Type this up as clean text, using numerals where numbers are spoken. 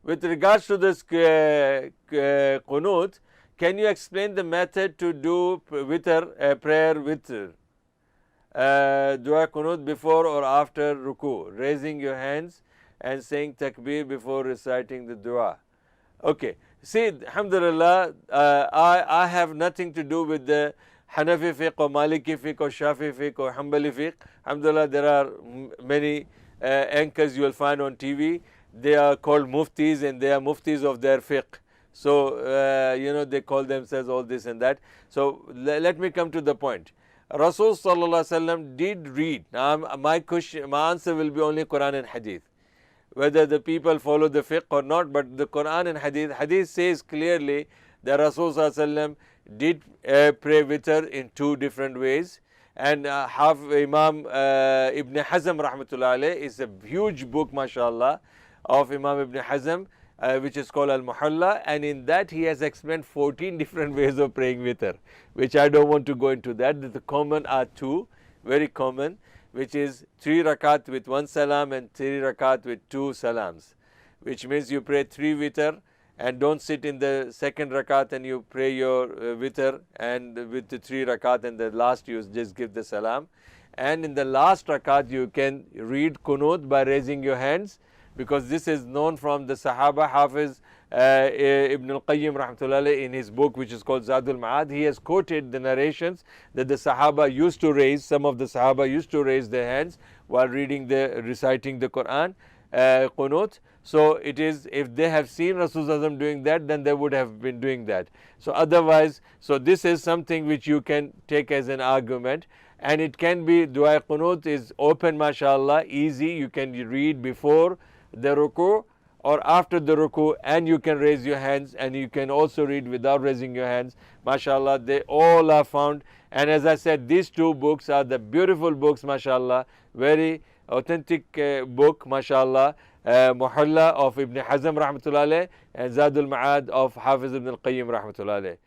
with regards to this qunut, can you explain the method to do witr, prayer witr? Dua qunut before or after ruku, raising your hands and saying takbir before reciting the dua. Okay, see, alhamdulillah, I have nothing to do with the Hanafi fiqh or Maliki fiqh or Shafi fiqh or Hanbali fiqh. Alhamdulillah, there are many anchors you will find on TV. They are called muftis and they are muftis of their fiqh. So, they call themselves all this and that. So, let me come to the point. Rasul sallallahu alaihi wasallam did read. Now, my answer will be only Quran and Hadith, whether the people follow the fiqh or not, but the Quran and Hadith says clearly that Rasul sallallahu alaihi wasallam did pray witr in two different ways. And Imam Ibn Hazm rahmatullah alayh is a huge book, mashallah, of Imam Ibn Hazm, which is called Al-Muhalla, and in that he has explained 14 different ways of praying witr, which I don't want to go into that. The common are two, very common, which is 3 rakat with 1 salam and 3 rakat with 2 salams, which means you pray 3 witr and don't sit in the second rakat and you pray your witr, and with the 3 rakat and the last you just give the salam. And in the last rakat you can read qunut by raising your hands, because this is known from the Sahaba. Hafiz Ibn al-Qayyim rahmatullah in his book which is called Zadul Ma'ad, he has quoted the narrations that the Sahaba used to raise, some of the Sahaba used to raise their hands while reciting the Quran, qunut. So it is, if they have seen Rasulullah doing that, then they would have been doing that. So otherwise, so this is something which you can take as an argument, and it can be dua qunut is open, mashallah, easy. You can read before the ruku or after the ruku, and you can raise your hands, and you can also read without raising your hands. Mashallah, they all are found. And as I said, these two books are the beautiful books, mashallah, very authentic book, mashallah. Muhalla of Ibn Hazm rahmatullah alayh and Zadul Ma'ad of Hafiz Ibn al-Qayyim rahmatullah alayh.